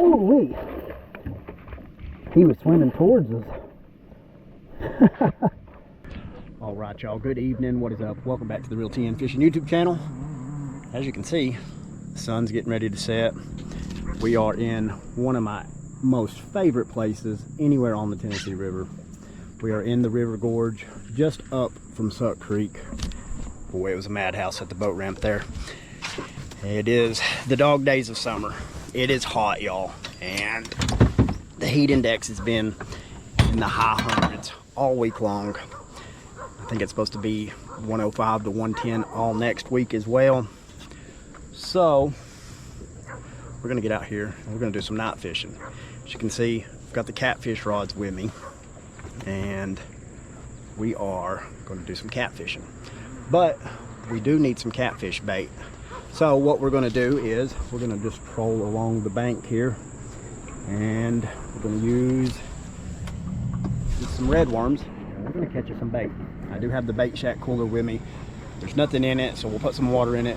Woo-wee. He was swimming towards us. All right, y'all. Good evening. What is up? Welcome back to the Real TN Fishing YouTube channel. As you can see, the sun's getting ready to set. We are in one of my most favorite places anywhere on the Tennessee River. We are in the River Gorge, just up from Suck Creek. Boy, it was a madhouse at the boat ramp there. It is the dog days of summer. It is hot, y'all, and the heat index has been in the high hundreds all week long. I think it's supposed to be 105 to 110 all next week as well. So we're gonna get out here and we're gonna do some night fishing. As you can see, I've got the catfish rods with me, and we are gonna do some catfishing. But we do need some catfish bait. So what we're gonna do is we're gonna just troll along the bank here, and we're gonna use some red worms, and we're gonna catch us some bait. I do have the bait shack cooler with me. There's nothing in it, so we'll put some water in it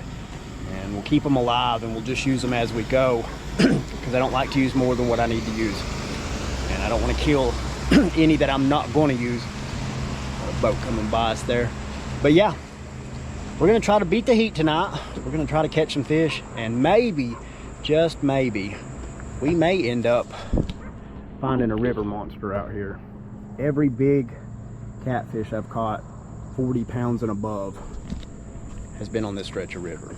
and we'll keep them alive, and we'll just use them as we go because I don't like to use more than what I need to use, and I don't want to kill any that I'm not going to use. A boat coming by us there. But yeah, we're gonna try to beat the heat tonight. We're gonna try to catch some fish, and maybe, just maybe, we may end up finding a river monster out here. Every big catfish I've caught 40 pounds and above has been on this stretch of river.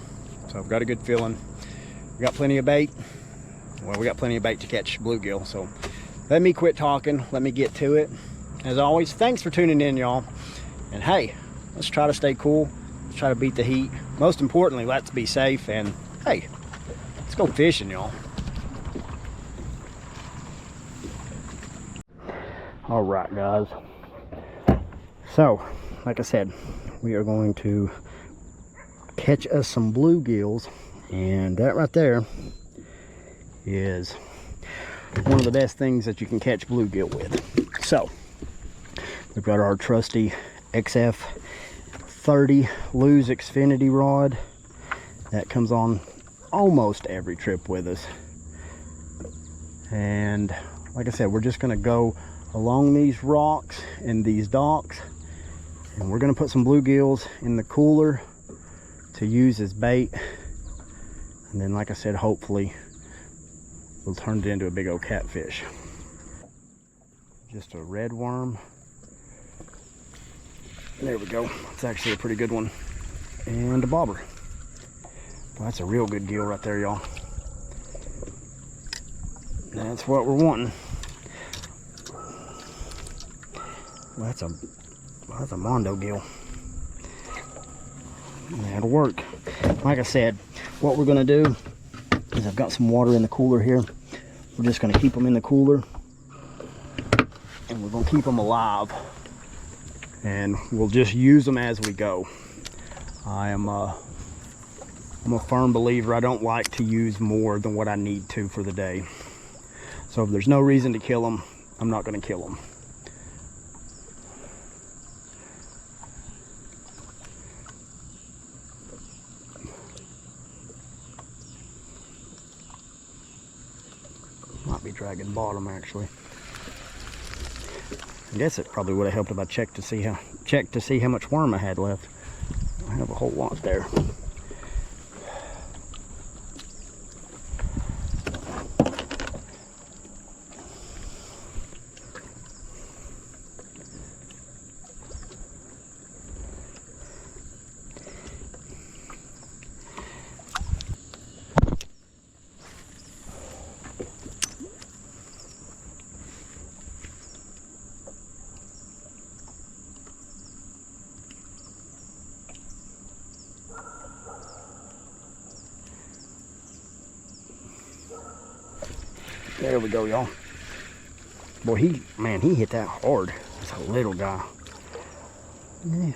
So I've got a good feeling. We got plenty of bait. Well, we got plenty of bait to catch bluegill. So let me quit talking. Let me get to it. As always, thanks for tuning in, y'all. And hey, let's try to stay cool. Let's try to beat the heat. Most importantly, let's be safe. And hey, let's go fishing, y'all. All right, guys. So, like I said, we are going to catch us some bluegills, and that right there is one of the best things that you can catch bluegill with. So, we've got our trusty XF30 Lose Xfinity rod that comes on almost every trip with us. And like I said, we're just going to go along these rocks and these docks, and we're going to put some bluegills in the cooler to use as bait, and then like I said, hopefully we'll turn it into a big old catfish. Just a red worm. There we go. It's actually a pretty good one. And a bobber. Well, that's a real good gill right there, y'all. That's what we're wanting. Well, that's a mondo gill. That'll work. Like I said, what we're gonna do is I've got some water in the cooler here. We're just gonna keep them in the cooler, and we're gonna keep them alive, and we'll just use them as we go. I'm a firm believer. I don't like to use more than what I need to for the day. So if there's no reason to kill them, I'm not gonna kill them. Might be dragging bottom, actually. I guess it probably would have helped if I checked to see how much worm I had left. I have a whole lot there. There we go, y'all. Boy, he hit that hard. It's a little guy. Yeah,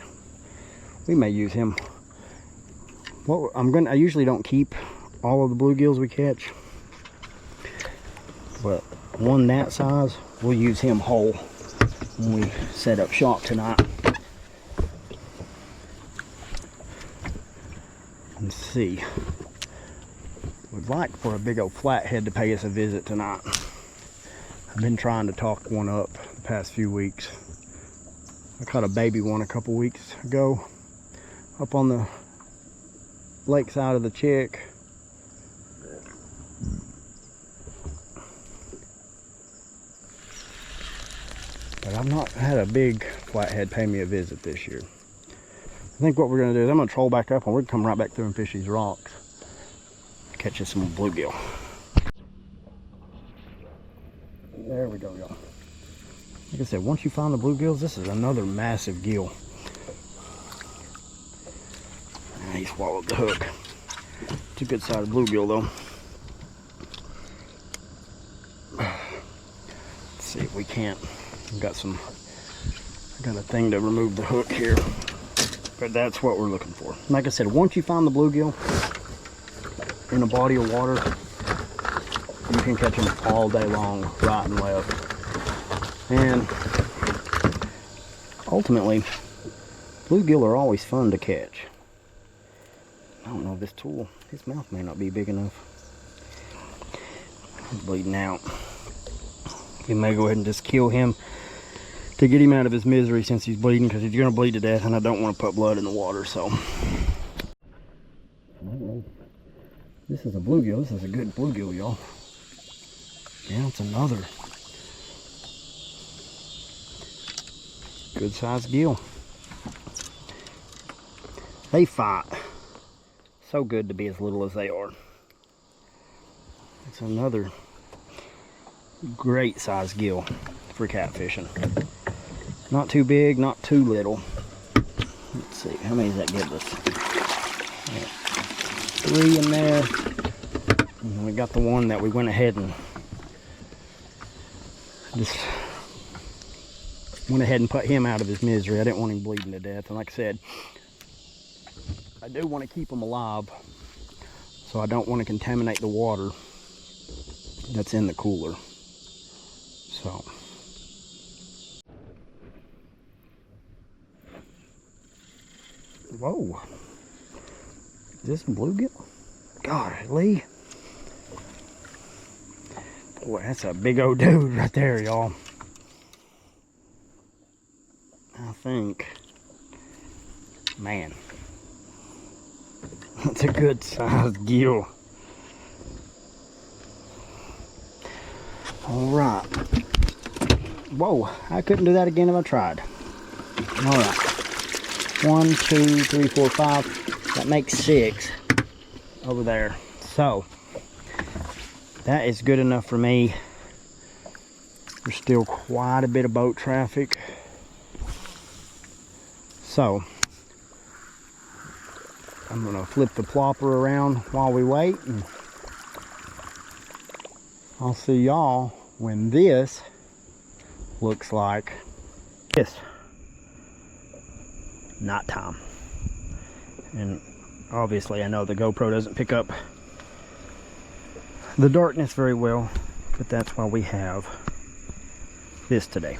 we may use him. Well, I usually don't keep all of the bluegills we catch, but one that size, we'll use him whole when we set up shop tonight. Let's see. Would like for a big old flathead to pay us a visit tonight. I've been trying to talk one up the past few weeks. I caught a baby one a couple weeks ago up on the lake side of the Chick. But I've not had a big flathead pay me a visit this year. I think what we're going to do is I'm going to troll back up and we're going to come right back through and fish these rocks. Catch us some bluegill. There we go, y'all. Like I said, once you find the bluegills, this is another massive gill. And he swallowed the hook. It's a good sized bluegill though. Let's see if we can't. We've got a thing to remove the hook here. But that's what we're looking for. Like I said, once you find the bluegill in a body of water, you can catch them all day long, right and left. And ultimately, bluegill are always fun to catch. I don't know, this tool, his mouth may not be big enough. He's bleeding out. We may go ahead and just kill him to get him out of his misery since he's bleeding, because he's going to bleed to death and I don't want to put blood in the water. So this is a bluegill. This is a good bluegill, y'all. Yeah, it's another good sized gill. They fight so good to be as little as they are. It's another great sized gill for catfishing. Not too big, not too little. Let's see, how many does that give us? 3 in there. And then we got the one that we went ahead and just went ahead and put him out of his misery. I didn't want him bleeding to death. And like I said, I do want to keep him alive, so I don't want to contaminate the water that's in the cooler. So whoa, is this a bluegill? Golly, boy, that's a big old dude right there, y'all. I think, man, that's a good sized gill. All right. Whoa, I couldn't do that again if I tried. All right. 1, 2, 3, 4, 5. That makes 6 over there. So that is good enough for me. There's still quite a bit of boat traffic. So I'm gonna flip the plopper around while we wait, and I'll see y'all when this looks like this. Nighttime. And obviously I know the GoPro doesn't pick up the darkness very well, but that's why we have this today.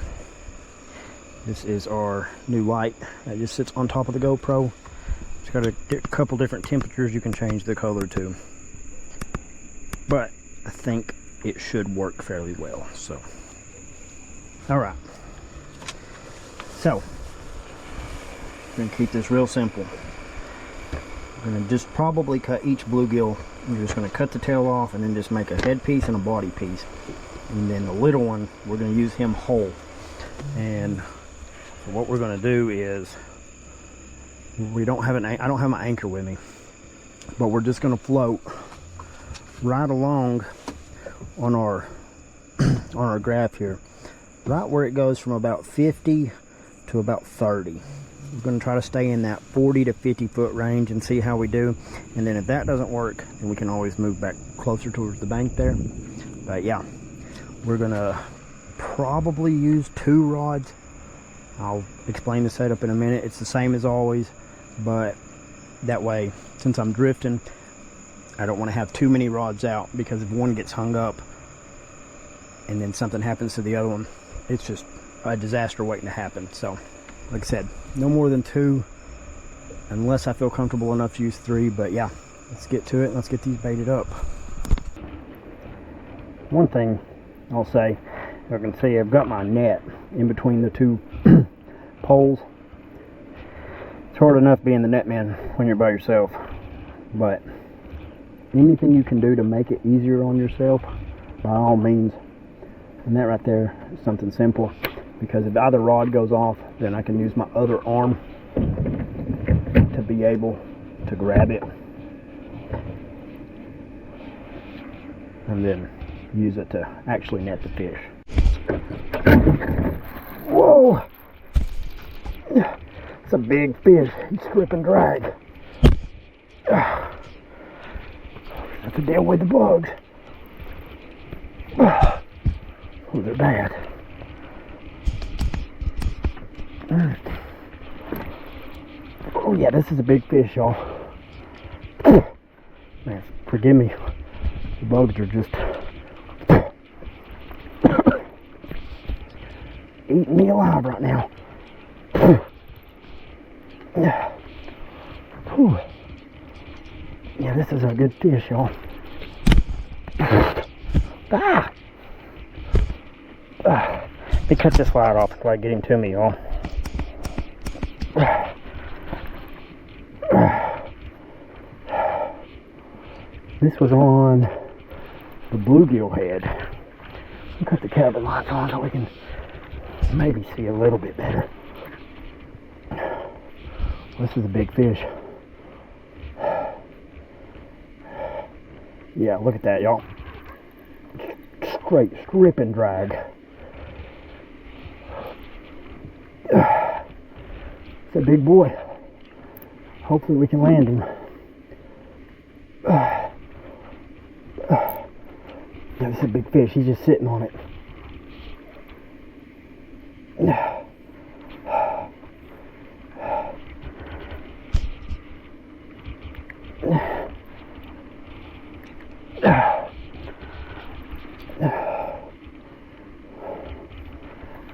This is our new light that just sits on top of the GoPro. It's got a couple different temperatures you can change the color to, but I think it should work fairly well. So all right, so we're gonna keep this real simple. We're gonna just probably cut each bluegill. We're just gonna cut the tail off and then just make a head piece and a body piece, and then the little one we're gonna use him whole. And so what we're gonna do is, I don't have my anchor with me, but we're just gonna float right along on our on our graph here, right where it goes from about 50 to about 30. We're going to try to stay in that 40 to 50 foot range and see how we do. And then if that doesn't work, then we can always move back closer towards the bank there. But yeah, we're going to probably use 2 rods. I'll explain the setup in a minute. It's the same as always, but that way, since I'm drifting, I don't want to have too many rods out, because if one gets hung up and then something happens to the other one, it's just a disaster waiting to happen. So like I said, no more than 2, unless I feel comfortable enough to use 3. But yeah, let's get to it and let's get these baited up. One thing I'll say, you can see I've got my net in between the two poles. It's hard enough being the net man when you're by yourself, but anything you can do to make it easier on yourself, by all means. And that right there is something simple, because if either rod goes off, then I can use my other arm to be able to grab it and then use it to actually net the fish. Whoa! It's a big fish. He's strip and drag. Have to deal with the bugs. Oh, they're bad. Oh yeah, this is a big fish, y'all. Man, forgive me. The bugs are just eating me alive right now. Yeah, this is a good fish, y'all. Let me cut this wire off before I get him to me, y'all. This was on the bluegill head. I'll cut the cabin lights on so we can maybe see a little bit better. This is a big fish. Yeah, look at that, y'all. Straight strip and drag. It's a big boy. Hopefully we can land him. Yeah, this is a big fish. He's just sitting on it.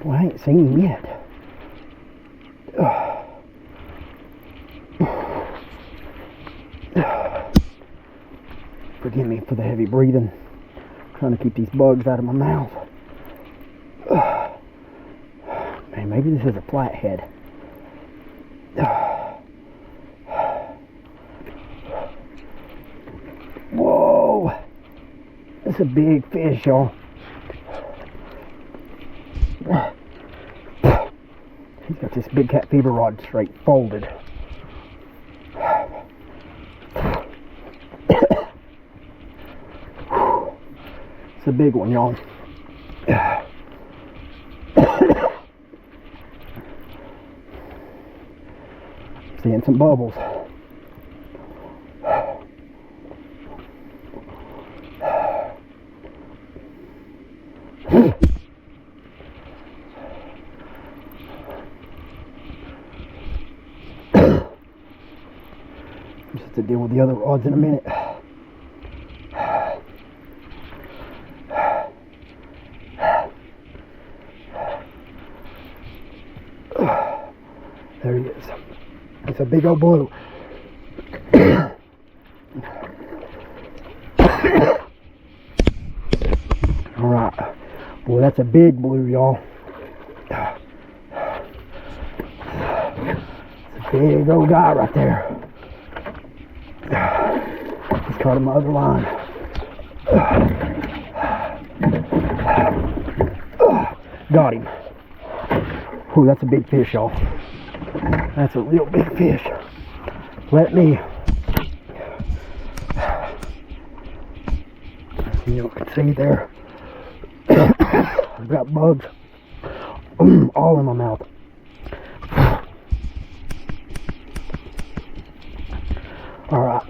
Well, I ain't seen him yet. Forgive me for the heavy breathing. I'm trying to keep these bugs out of my mouth. Man, maybe this is a flathead. Whoa! That's a big fish, y'all. He's got this big cat fever rod straight folded. It's a big one, y'all. Seeing some bubbles. Just have to deal with the other rods in a minute. There he is. It's a big old blue. Alright. Boy, that's a big blue, y'all. It's a big old guy right there. Just caught him my other line. Got him. Ooh, that's a big fish, y'all. That's a real big fish. Let me, you can see there, I've got bugs all in my mouth. All right.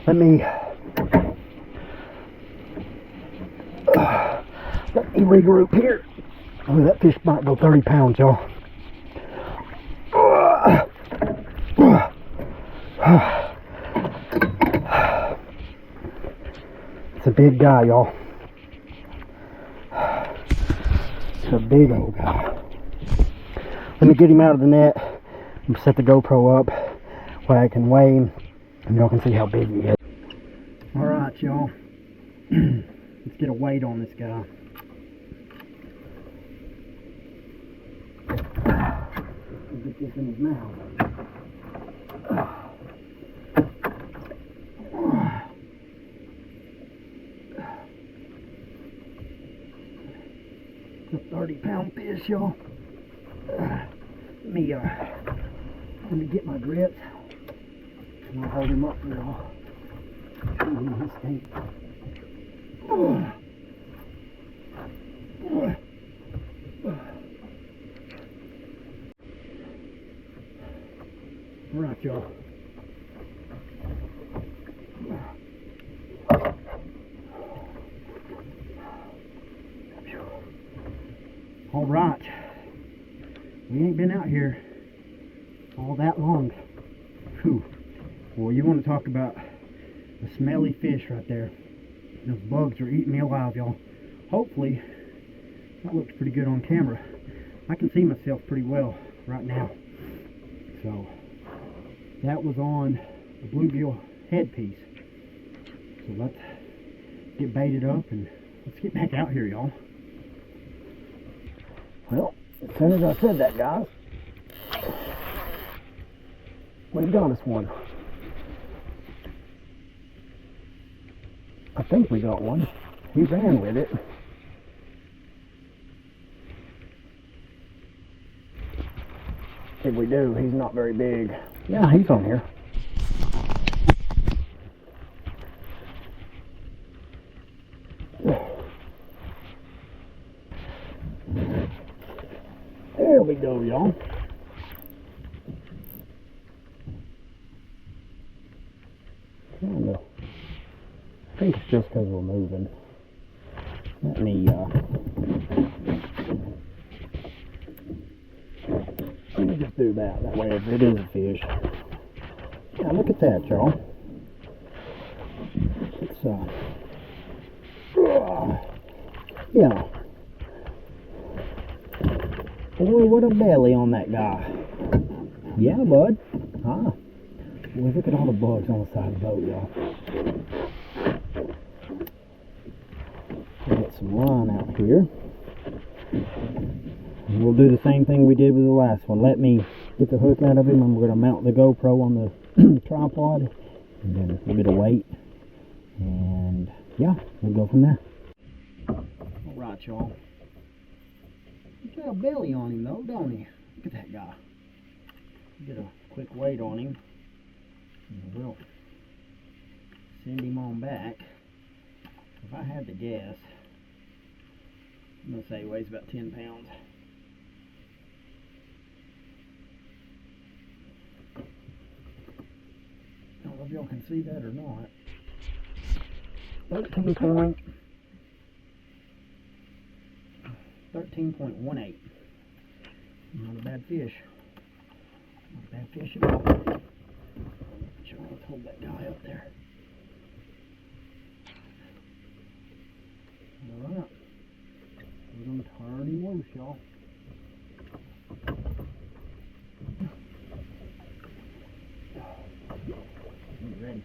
Let me regroup here. Oh, that fish might go 30 pounds, y'all. It's a big guy, y'all. It's a big old guy. Let me get him out of the net and set the GoPro up where I can weigh him and y'all can see how big he is. All Alright, y'all. Let's get a weight on this guy. Get this in his mouth. It's a 30-pound fish, y'all. Let me get my grips. And I'll hold him up for y'all. He stinks. Alright, y'all. Alright. We ain't been out here all that long. Whew. Well, you want to talk about a smelly fish right there. Those bugs are eating me alive, y'all. Hopefully, that looks pretty good on camera. I can see myself pretty well right now. So, that was on the bluegill headpiece. So let's get baited up and let's get back out here, y'all. Well, as soon as I said that, guys, we've got us one. I think we got one. He ran with it. If we do, he's not very big. Yeah, he's on here. There we go, y'all. I think it's just because we're moving. Let me just do that. That way, if it is a fish. Yeah, look at that, y'all. It's yeah. Boy, what a belly on that guy. Yeah, bud. Boy, look at all the bugs on the side of the boat, y'all. Get some line out here. And we'll do the same thing we did with the last one. Let me get the hook out of him. I'm going to mount the GoPro on the tripod. And then a little bit of weight. And yeah, we'll go from there. Alright, y'all. He's got a belly on him though, don't he? Look at that guy. Get a quick weight on him. And we'll send him on back. If I had to guess, I'm going to say he weighs about 10 pounds. I don't know if y'all can see that or not. 13.18. Not a bad fish. Not a bad fish at all. Let's hold that guy up there. Alright. We're going to turn him loose, y'all. He's ready.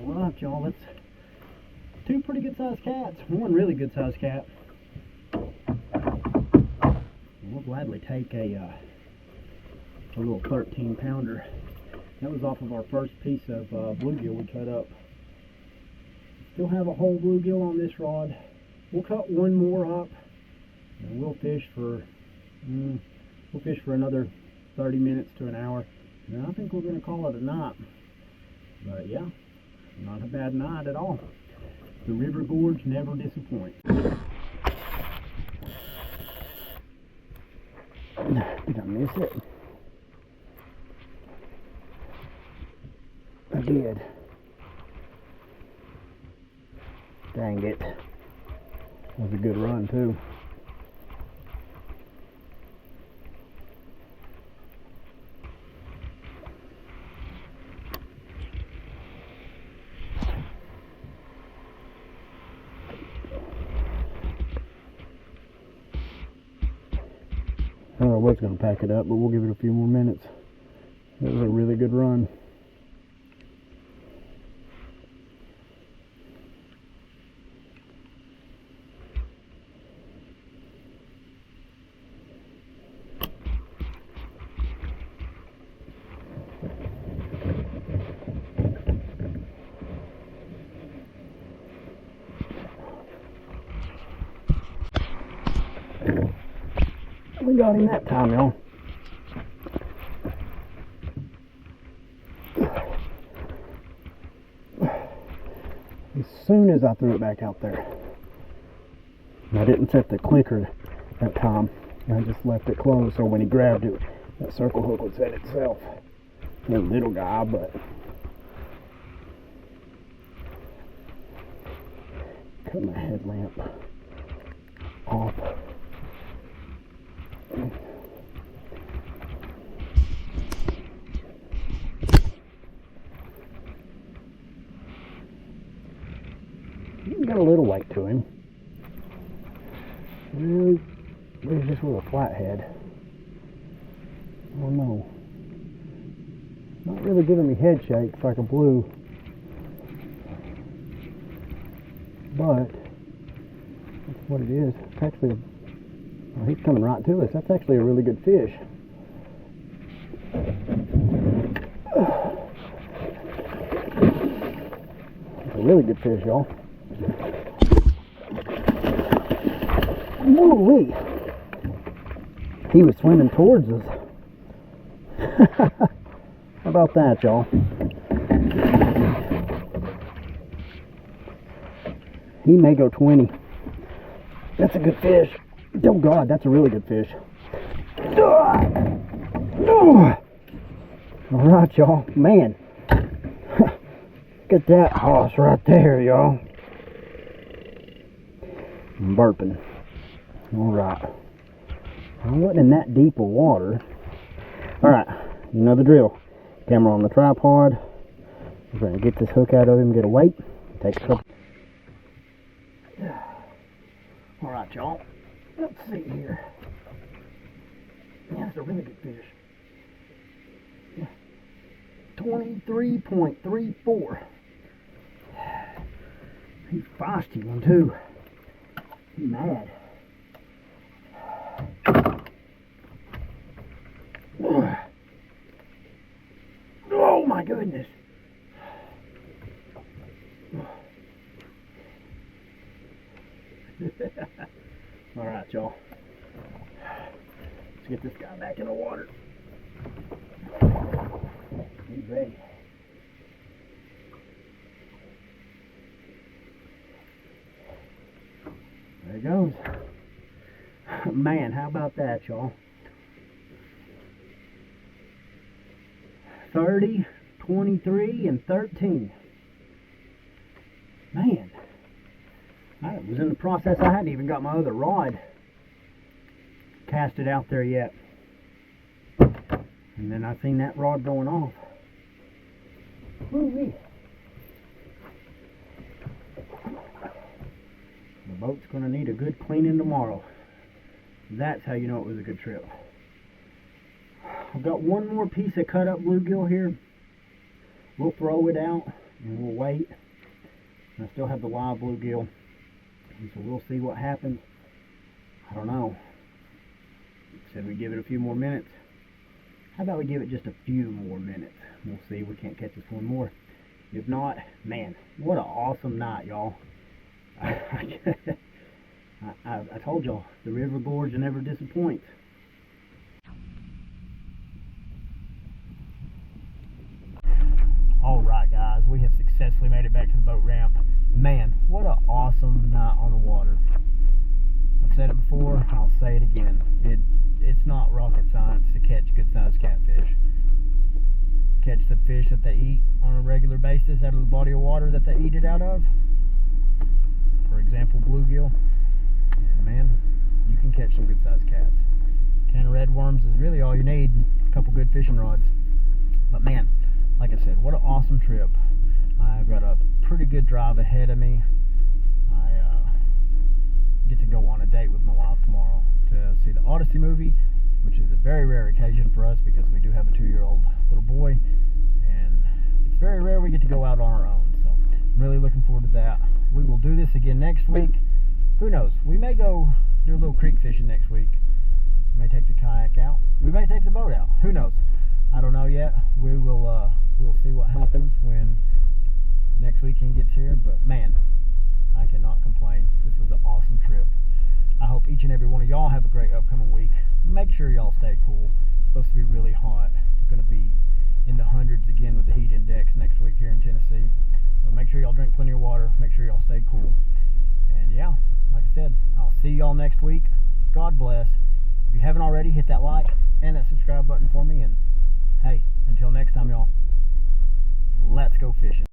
Alright, y'all. That's two pretty good sized cats. One really good sized cat. We'll gladly take a little 13 pounder. That was off of our first piece of bluegill we cut up. Still have a whole bluegill on this rod. We'll cut one more up and we'll fish for another 30 minutes to an hour. And I think we're going to call it a night. But yeah, not a bad night at all. The river gorge never disappoints. Did I miss it? I did. Dang it. That was a good run too. I was going to pack it up, but we'll give it a few more minutes. It was a really good run. We got him that time, y'all. As soon as I threw it back out there, I didn't set the clicker that time. I just left it closed so when he grabbed it, that circle hook would set itself. A little guy, but cut my headlamp off. He's got a little weight to him. Really, he's just with a flathead. I don't know. Not really giving me head shakes like a blue, but that's what it is. It's actually, he's coming right to us. That's actually a really good fish. It's a really good fish, y'all. Woo-wee! He was swimming towards us. How about that, y'all? He may go 20. That's a good fish. Oh God, that's a really good fish. Alright, y'all. Man. Look at that hoss right there, y'all. I'm burping. Alright. I wasn't in that deep of water. Alright, you know the drill. Camera on the tripod. We're going to get this hook out of him, get a weight. Take a couple. Alright, y'all. Let's see here. Yeah, that's a really good fish. 23.34. He's feisty one too. He's mad. Oh my goodness. Alright, y'all. Let's get this guy back in the water. He's ready. There he goes. Man, how about that, y'all? 30, 23, and 13. Man, I was in the process. I hadn't even got my other rod casted out there yet. And then I seen that rod going off. Woo-wee. The boat's going to need a good cleaning tomorrow. That's how you know it was a good trip. I've got one more piece of cut up bluegill here. We'll throw it out and we'll wait. And I still have the live bluegill. And so we'll see what happens. I don't know. Said we give it a few more minutes. How about we give it just a few more minutes? We'll see. We can't catch this one more. If not, man, what an awesome night, y'all. I told y'all, the river gorge never disappoints. Alright guys, we have successfully made it back to the boat ramp. Man, what an awesome night on the water. I've said it before, I'll say it again. It's not rocket science to catch good sized catfish. Catch the fish that they eat on a regular basis out of the body of water that they eat it out of. For example, bluegill. And man, you can catch some good sized cats. A can of red worms is really all you need. A couple good fishing rods. But man, like I said, what an awesome trip. I've got a pretty good drive ahead of me. I get to go on a date with my wife tomorrow to see the Odyssey movie, which is a very rare occasion for us because we do have a 2-year-old little boy, and it's very rare we get to go out on our own. So I'm really looking forward to that. We will do this again next week. Who knows? We may go do a little creek fishing next week. We may take the kayak out. We may take the boat out. Who knows? I don't know yet. We will we'll see what happens when next weekend gets here. But man, I cannot complain. This was an awesome trip. I hope each and every one of y'all have a great upcoming week. make sure y'all stay cool. It's supposed to be really hot. It's going to be in the hundreds again with the heat index next week here in Tennessee. So make sure y'all drink plenty of water. Make sure y'all stay cool. And yeah, like I said, I'll see y'all next week. God bless. If you haven't already, hit that like and that subscribe button for me. And hey, until next time, y'all, let's go fishing.